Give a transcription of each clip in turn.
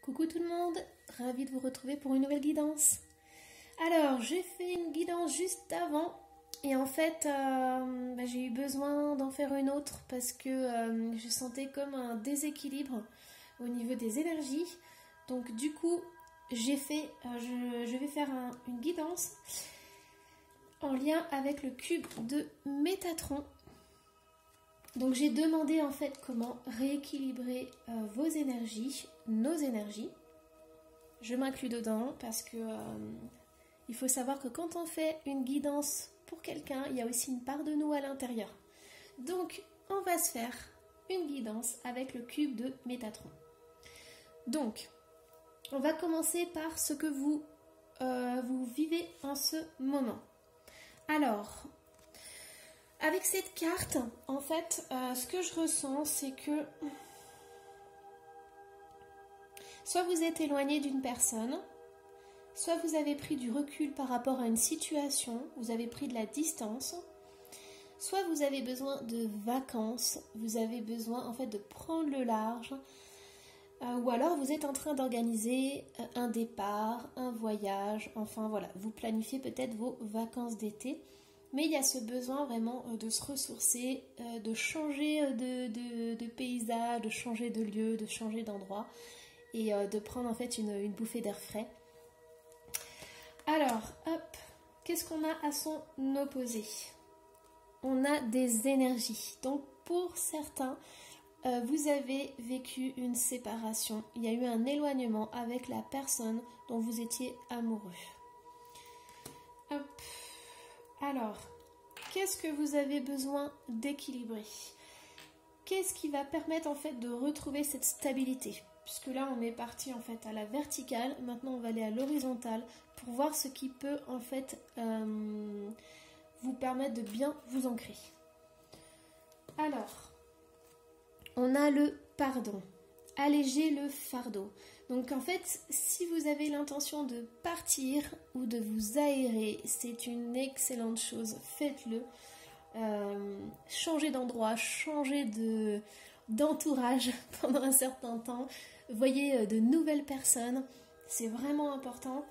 Coucou tout le monde, ravie de vous retrouver pour une nouvelle guidance. Alors, j'ai fait une guidance juste avant et en fait, j'ai eu besoin d'en faire une autre parce que je sentais comme un déséquilibre au niveau des énergies. Donc du coup, je vais faire une guidance en lien avec le cube de Métatron. Donc j'ai demandé en fait comment rééquilibrer vos énergies, nos énergies. Je m'inclus dedans parce que il faut savoir que quand on fait une guidance pour quelqu'un, il y a aussi une part de nous à l'intérieur. Donc on va se faire une guidance avec le cube de Métatron. Donc on va commencer par ce que vous vivez en ce moment. Alors, avec cette carte, en fait, ce que je ressens, c'est que soit vous êtes éloigné d'une personne, soit vous avez pris du recul par rapport à une situation, vous avez pris de la distance, soit vous avez besoin de vacances, vous avez besoin en fait de prendre le large, ou alors vous êtes en train d'organiser un départ, un voyage, enfin voilà, vous planifiez peut-être vos vacances d'été. Mais il y a ce besoin vraiment de se ressourcer, de changer de paysage, de changer de lieu, de changer d'endroit et de prendre en fait une bouffée d'air frais. Alors, hop, qu'est-ce qu'on a à son opposé? On a des énergies. Donc pour certains, vous avez vécu une séparation. Il y a eu un éloignement avec la personne dont vous étiez amoureux. Hop. Alors, qu'est-ce que vous avez besoin d'équilibrer? Qu'est-ce qui va permettre en fait de retrouver cette stabilité? Puisque là on est parti en fait à la verticale, maintenant on va aller à l'horizontale pour voir ce qui peut en fait vous permettre de bien vous ancrer. Alors, on a le pardon, alléger le fardeau. Donc en fait, si vous avez l'intention de partir ou de vous aérer, c'est une excellente chose, faites-le. Changez d'endroit, changez d'entourage pendant un certain temps. Voyez de nouvelles personnes, c'est vraiment important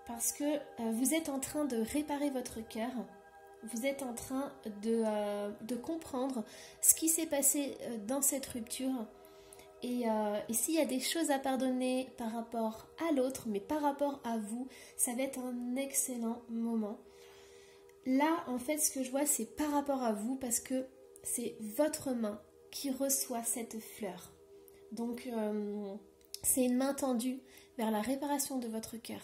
parce que vous êtes en train de réparer votre cœur. Vous êtes en train de comprendre ce qui s'est passé dans cette rupture. Et s'il y a des choses à pardonner par rapport à l'autre, mais par rapport à vous, ça va être un excellent moment. Là, en fait, ce que je vois, c'est par rapport à vous, parce que c'est votre main qui reçoit cette fleur. Donc, c'est une main tendue vers la réparation de votre cœur.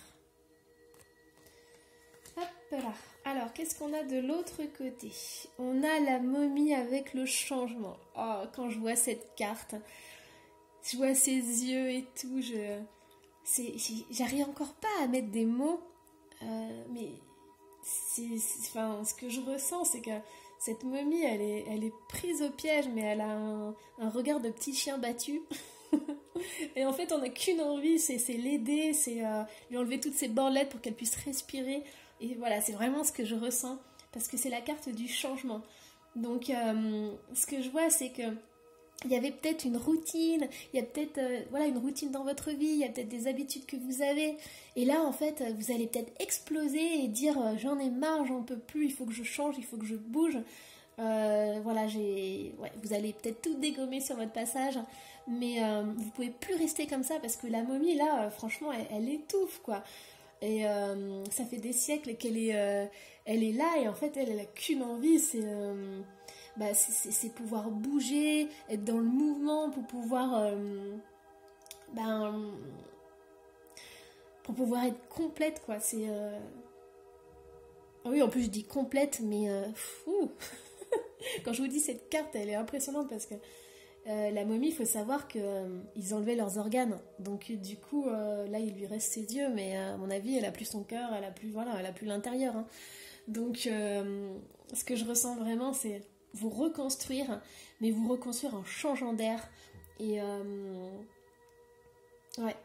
Hop là. Alors, qu'est-ce qu'on a de l'autre côté? On a la momie avec le changement. Oh, quand je vois cette carte... Je vois ses yeux et tout, j'arrive encore pas à mettre des mots, mais ce que je ressens, c'est que cette momie, elle est prise au piège, mais elle a un regard de petit chien battu. Et en fait, on n'a qu'une envie, c'est l'aider, c'est lui enlever toutes ses bandelettes pour qu'elle puisse respirer. Et voilà, c'est vraiment ce que je ressens, parce que c'est la carte du changement. Donc, ce que je vois, c'est que il y avait peut-être une routine, il y a peut-être une routine dans votre vie, il y a peut-être des habitudes que vous avez. Et là, en fait, vous allez peut-être exploser et dire j'en ai marre, j'en peux plus, il faut que je change, il faut que je bouge. Vous allez peut-être tout dégommer sur votre passage, mais vous pouvez plus rester comme ça parce que la momie, là, franchement, elle étouffe, quoi. Et ça fait des siècles qu'elle est là et en fait, elle a qu'une envie, c'est pouvoir bouger, être dans le mouvement pour pouvoir être complète, quoi. C'est oui, en plus je dis complète, mais quand je vous dis cette carte, elle est impressionnante parce que la momie, il faut savoir qu'ils enlevaient leurs organes, donc du coup là il lui reste ses yeux, mais à mon avis elle a plus son cœur, elle a plus l'intérieur, hein. Donc ce que je ressens vraiment, c'est vous reconstruire, mais vous reconstruire en changeant d'air. Et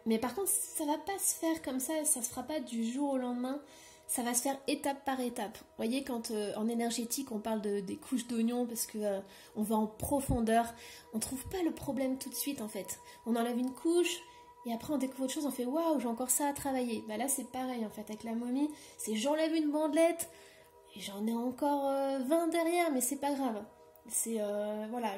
mais par contre, ça va pas se faire comme ça se fera pas du jour au lendemain. Ça va se faire étape par étape. Vous voyez, quand en énergétique, on parle des couches d'oignons parce que on va en profondeur, on trouve pas le problème tout de suite en fait. On enlève une couche Et après, on découvre autre chose, on fait waouh, j'ai encore ça à travailler. Bah là, c'est pareil en fait avec la momie. C'est j'enlève une bandelette et j'en ai encore 20 derrière, mais c'est pas grave. C'est voilà,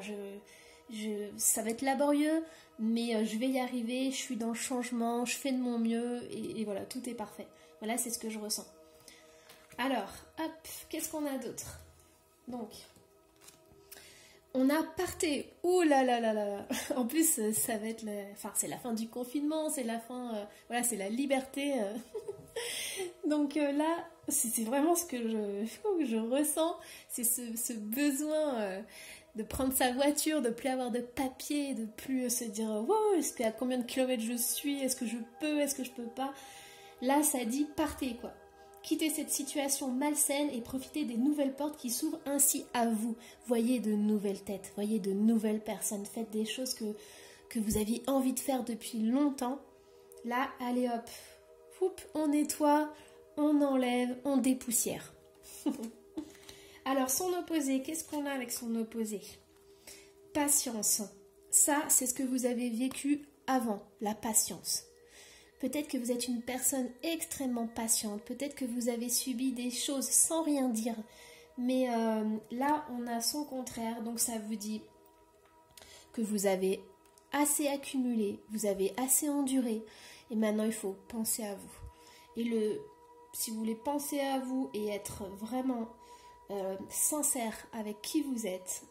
ça va être laborieux, mais je vais y arriver. Je suis dans le changement, je fais de mon mieux et voilà, tout est parfait. Voilà, c'est ce que je ressens. Alors, hop, qu'est-ce qu'on a d'autre? Donc, on a Partez. Ouh là là là là. En plus, ça va être enfin, c'est la fin du confinement, c'est la fin, voilà, c'est la liberté. Donc là, c'est vraiment ce que je ressens, c'est ce besoin de prendre sa voiture, de plus avoir de papier, de plus se dire wow, est-ce qu'à combien de kilomètres je suis, est-ce que je peux, est-ce que je peux pas. Là, ça dit partez quoi. Quittez cette situation malsaine et profitez des nouvelles portes qui s'ouvrent ainsi à vous. Voyez de nouvelles têtes, voyez de nouvelles personnes, faites des choses que vous aviez envie de faire depuis longtemps. Là, allez hop, on nettoie, on enlève, on dépoussière. Alors, son opposé, qu'est-ce qu'on a avec son opposé? Patience. Ça, c'est ce que vous avez vécu avant, la patience. Peut-être que vous êtes une personne extrêmement patiente, peut-être que vous avez subi des choses sans rien dire, mais là, on a son contraire, donc ça vous dit que vous avez assez accumulé, vous avez assez enduré, et maintenant il faut penser à vous. Et si vous voulez penser à vous et être vraiment sincère avec qui vous êtes,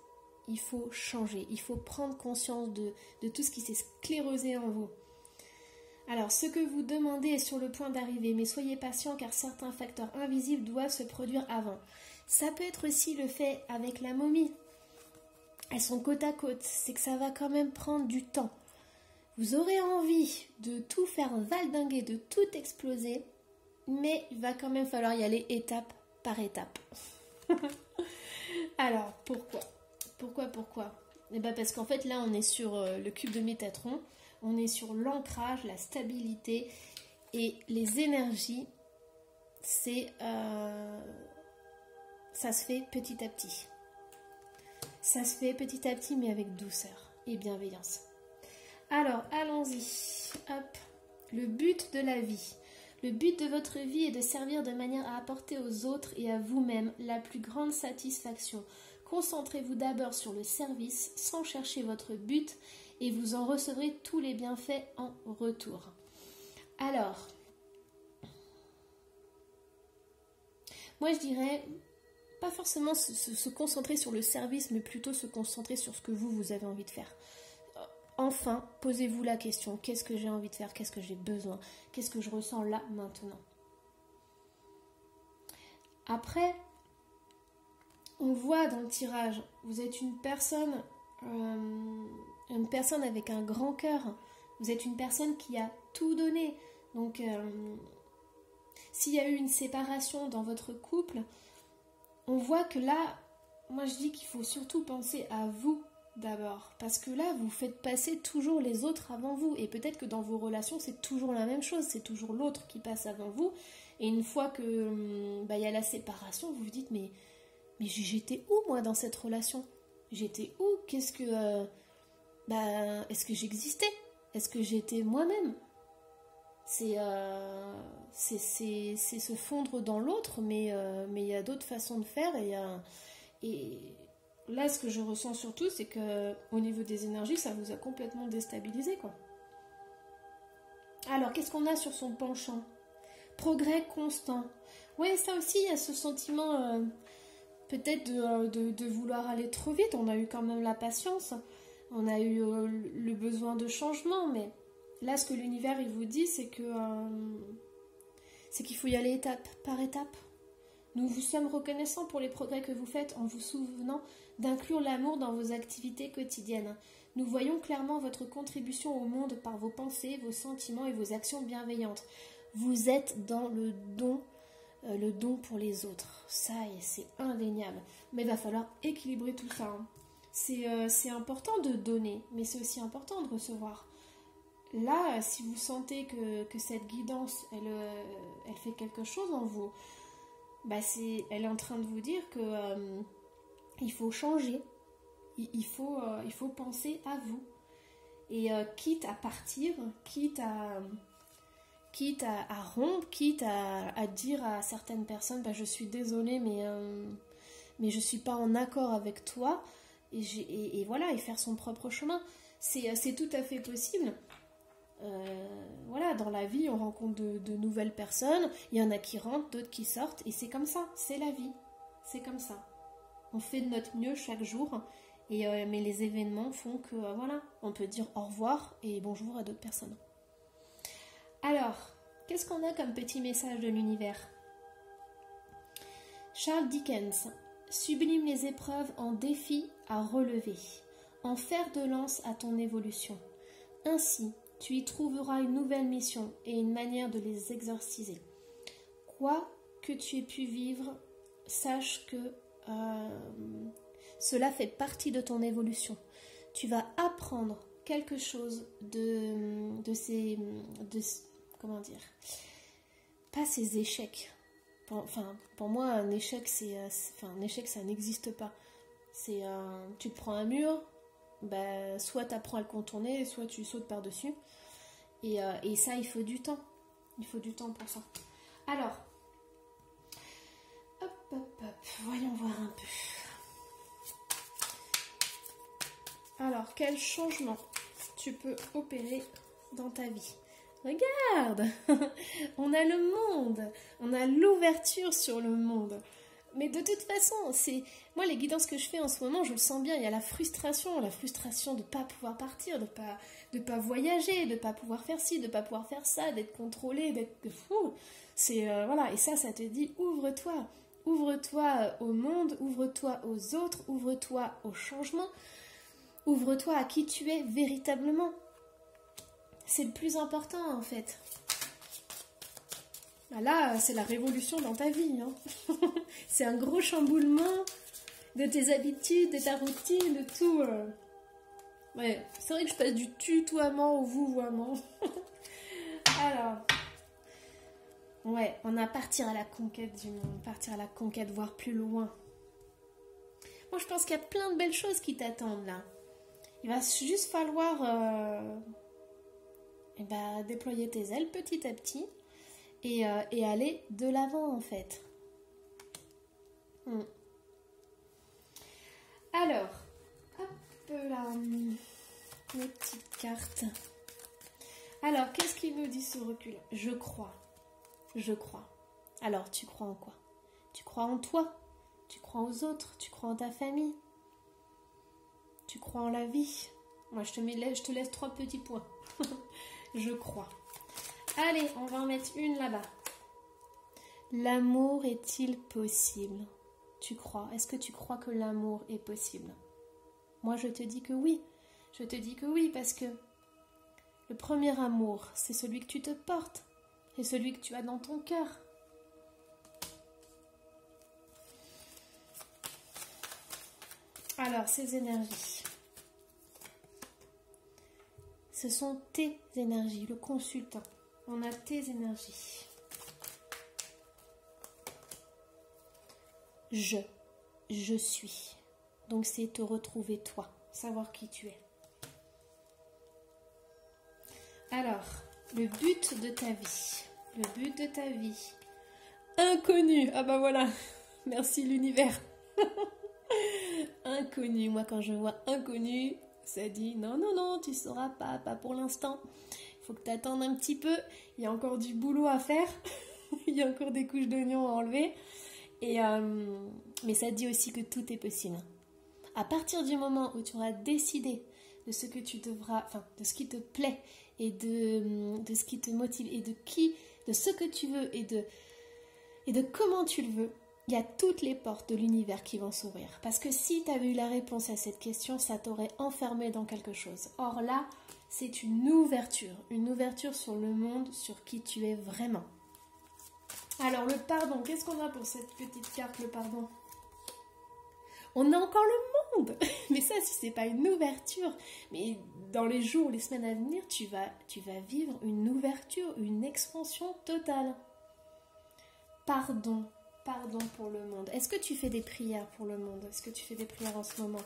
il faut changer, il faut prendre conscience de tout ce qui s'est sclérosé en vous. Alors, ce que vous demandez est sur le point d'arriver, mais soyez patient car certains facteurs invisibles doivent se produire avant. Ça peut être aussi le fait avec la momie. Elles sont côte à côte, c'est que ça va quand même prendre du temps. Vous aurez envie de tout faire valdinguer, de tout exploser, mais il va quand même falloir y aller étape par étape. Alors, pourquoi? Pourquoi? Eh bien parce qu'en fait, là, on est sur le cube de Métatron. On est sur l'ancrage, la stabilité et les énergies, ça se fait petit à petit. Ça se fait petit à petit, mais avec douceur et bienveillance. Alors, allons-y. Hop. Le but de la vie. Le but de votre vie est de servir de manière à apporter aux autres et à vous-même la plus grande satisfaction. Concentrez-vous d'abord sur le service sans chercher votre but et vous en recevrez tous les bienfaits en retour. Alors, moi je dirais, pas forcément se concentrer sur le service, mais plutôt se concentrer sur ce que vous avez envie de faire. Enfin, posez-vous la question, qu'est-ce que j'ai envie de faire, qu'est-ce que j'ai besoin, qu'est-ce que je ressens là, maintenant. Après, on voit dans le tirage, vous êtes une personne avec un grand cœur, vous êtes une personne qui a tout donné. Donc, s'il y a eu une séparation dans votre couple, on voit que là, moi je dis qu'il faut surtout penser à vous d'abord. Parce que là, vous faites passer toujours les autres avant vous. Et peut-être que dans vos relations, c'est toujours la même chose. C'est toujours l'autre qui passe avant vous. Et une fois que y a la séparation, vous vous dites, mais j'étais où moi dans cette relation? J'étais où? Qu'est-ce que... est-ce que j'existais? Est-ce que j'étais moi-même? C'est se fondre dans l'autre, mais il y a d'autres façons de faire. Et là, ce que je ressens surtout, c'est que au niveau des énergies, ça vous a complètement déstabilisé, quoi. Alors, qu'est-ce qu'on a sur son penchant? Progrès constant. Ouais, ça aussi, il y a ce sentiment peut-être de vouloir aller trop vite. On a eu quand même la patience, on a eu le besoin de changement, mais là, ce que l'univers il vous dit, c'est qu'il faut y aller étape par étape. Nous vous sommes reconnaissants pour les progrès que vous faites en vous souvenant d'inclure l'amour dans vos activités quotidiennes. Nous voyons clairement votre contribution au monde par vos pensées, vos sentiments et vos actions bienveillantes. Vous êtes dans le don pour les autres. Ça, c'est indéniable. Mais il va falloir équilibrer tout ça. Hein. C'est important de donner, mais c'est aussi important de recevoir. Là, si vous sentez que cette guidance, elle fait quelque chose en vous, elle est en train de vous dire que il faut changer. Il faut penser à vous. Et quitte à partir, quitte à rompre, quitte à dire à certaines personnes, bah, je suis désolée, mais je ne suis pas en accord avec toi, et voilà, et faire son propre chemin. C'est tout à fait possible. Voilà, dans la vie, on rencontre de nouvelles personnes, il y en a qui rentrent, d'autres qui sortent, et c'est comme ça, c'est la vie, c'est comme ça. On fait de notre mieux chaque jour, mais les événements font que, voilà, on peut dire au revoir et bonjour à d'autres personnes. Alors, qu'est-ce qu'on a comme petit message de l'univers? Charles Dickens sublime les épreuves en défis à relever, en fer de lance à ton évolution. Ainsi, tu y trouveras une nouvelle mission et une manière de les exorciser. Quoi que tu aies pu vivre, sache que cela fait partie de ton évolution. Tu vas apprendre quelque chose comment dire, pas ces échecs. Pour moi, un échec, ça n'existe pas. Tu te prends un mur, bah, soit tu apprends à le contourner, soit tu sautes par-dessus. Et ça, il faut du temps. Il faut du temps pour ça. Alors, hop, voyons voir un peu. Alors, quel changement tu peux opérer dans ta vie? Regarde, on a le monde, on a l'ouverture sur le monde. Mais de toute façon, moi les guidances que je fais en ce moment, je le sens bien, il y a la frustration de ne pas pouvoir partir, de pas voyager, de ne pas pouvoir faire ci, de ne pas pouvoir faire ça, d'être contrôlé, d'être fou. Voilà, et ça te dit ouvre-toi. Ouvre-toi au monde, ouvre-toi aux autres, ouvre-toi au changement, ouvre-toi à qui tu es véritablement. C'est le plus important en fait. Là, c'est la révolution dans ta vie. Hein. C'est un gros chamboulement de tes habitudes, de ta routine, de tout. Ouais, c'est vrai que je passe du tutoiement au vouvoiement. Alors, ouais, on a partir à la conquête du monde, partir à la conquête, voir plus loin. Moi, je pense qu'il y a plein de belles choses qui t'attendent là. Il va juste falloir déployer tes ailes petit à petit et aller de l'avant en fait. Alors, hop là, mes petites cartes. Alors, qu'est-ce qu'il nous dit ce recul? Je crois. Je crois. Alors, tu crois en quoi? Tu crois en toi? Tu crois aux autres? Tu crois en ta famille? Tu crois en la vie? Moi, je te laisse 3 petits points. Je crois. Allez, on va en mettre une là-bas. L'amour est-il possible? Tu crois? Est-ce que tu crois que l'amour est possible? Moi, je te dis que oui. Je te dis que oui, parce que le premier amour, c'est celui que tu te portes. C'est celui que tu as dans ton cœur. Alors, ces énergies. Ce sont tes énergies, le consultant. On a tes énergies. Je suis. Donc c'est te retrouver toi, savoir qui tu es. Alors, le but de ta vie. Le but de ta vie. Inconnu. Ah bah voilà. Merci l'univers. Inconnu. Moi quand je vois inconnu, ça dit non, tu sauras pas pour l'instant. Il faut que tu attendes un petit peu. Il y a encore du boulot à faire. Il y a encore des couches d'oignons à enlever. Mais ça dit aussi que tout est possible. À partir du moment où tu auras décidé de ce que tu devras, de ce qui te plaît et de ce qui te motive et de ce que tu veux et de comment tu le veux, il y a toutes les portes de l'univers qui vont s'ouvrir. Parce que si tu avais eu la réponse à cette question, ça t'aurait enfermé dans quelque chose. Or là, c'est une ouverture sur le monde, sur qui tu es vraiment. Alors le pardon, qu'est-ce qu'on a pour cette petite carte, le pardon? On a encore le monde. Mais ça, si c'est pas une ouverture, mais dans les jours, les semaines à venir, tu vas vivre une ouverture, une expansion totale. Pardon pour le monde. Est-ce que tu fais des prières pour le monde? Est-ce que tu fais des prières en ce moment?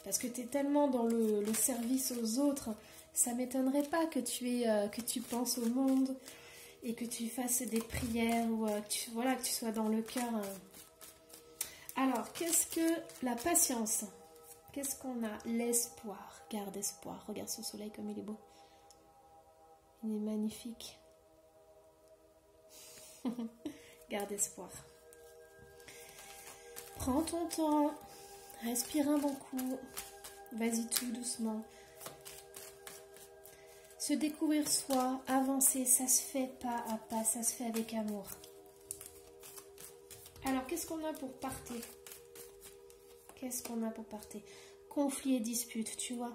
Parce que tu es tellement dans le service aux autres Ça m'étonnerait pas que que tu penses au monde et que tu fasses des prières ou voilà, que tu sois dans le cœur. Alors, qu'est-ce que la patience? Qu'est-ce qu'on a? L'espoir. Garde espoir. Regarde ce soleil comme il est beau. Il est magnifique. Garde espoir. Prends ton temps. Respire un bon coup. Vas-y tout doucement. Se découvrir soi, avancer, ça se fait pas à pas, ça se fait avec amour. Alors, qu'est-ce qu'on a pour partir? Qu'est-ce qu'on a pour partir? Conflit et dispute, tu vois.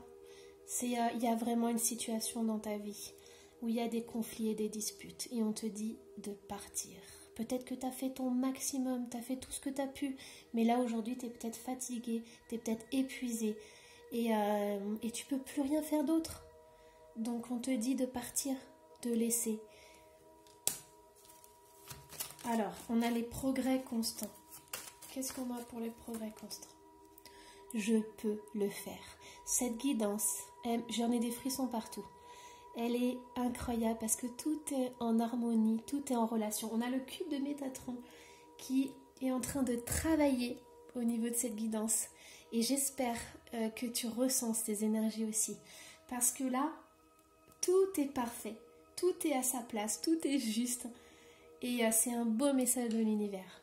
Il y a vraiment une situation dans ta vie où il y a des conflits et des disputes. Et on te dit de partir. Peut-être que tu as fait ton maximum, tu as fait tout ce que tu as pu. Mais là, aujourd'hui, tu es peut-être fatigué, tu es peut-être épuisé. Et tu peux plus rien faire d'autre. Donc, on te dit de partir, de laisser. Alors, on a les progrès constants. Qu'est-ce qu'on a pour les progrès constants? Je peux le faire. Cette guidance, j'en ai des frissons partout. Elle est incroyable parce que tout est en harmonie, tout est en relation. On a le cube de Métatron qui est en train de travailler au niveau de cette guidance. Et j'espère que tu ressens ces énergies aussi. Parce que là, tout est parfait. Tout est à sa place, tout est juste. Et c'est un beau message de l'univers.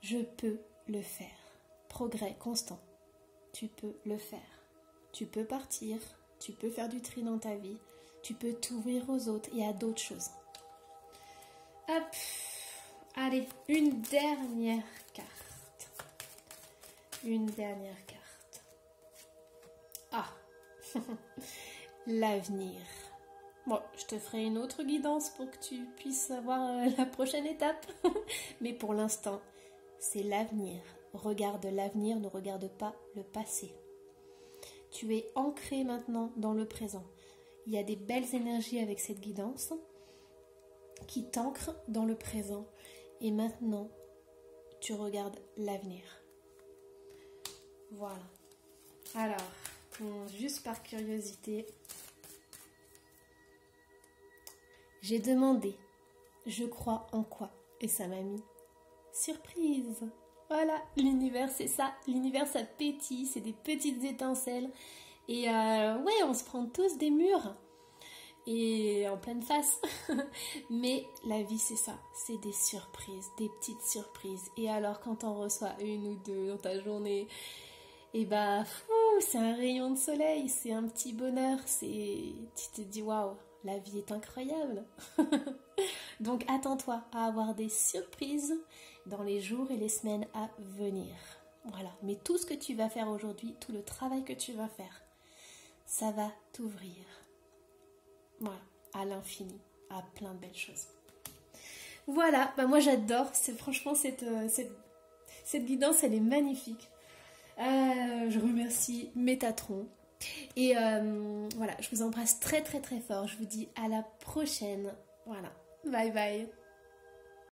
Je peux le faire. Progrès constant. Tu peux le faire. Tu peux partir. Tu peux faire du tri dans ta vie. Tu peux t'ouvrir aux autres et à d'autres choses. Hop. Allez, une dernière carte. Une dernière carte. Ah. L'avenir. Bon, je te ferai une autre guidance pour que tu puisses avoir la prochaine étape. Mais pour l'instant, c'est l'avenir. Regarde l'avenir, ne regarde pas le passé. Tu es ancré maintenant dans le présent. Il y a des belles énergies avec cette guidance qui t'ancrent dans le présent. Et maintenant, tu regardes l'avenir. Voilà. Alors, juste par curiosité, j'ai demandé, je crois en quoi? Et ça m'a mis surprise. Voilà, l'univers, c'est ça. L'univers, ça pétille, c'est des petites étincelles. Et ouais, on se prend tous des murs. Et en pleine face. Mais la vie, c'est ça. C'est des surprises, des petites surprises. Et alors, quand on reçoit une ou deux dans ta journée, et bah, c'est un rayon de soleil, c'est un petit bonheur. Tu te dis, waouh, la vie est incroyable. Donc, attends-toi à avoir des surprises dans les jours et les semaines à venir. Voilà. Mais tout ce que tu vas faire aujourd'hui, tout le travail que tu vas faire, ça va t'ouvrir. Voilà. À l'infini, à plein de belles choses. Voilà. Bah moi, j'adore. Franchement, cette guidance, elle est magnifique. Je remercie Métatron. Et voilà, je vous embrasse très très très fort. Je vous dis à la prochaine. Voilà. Bye bye.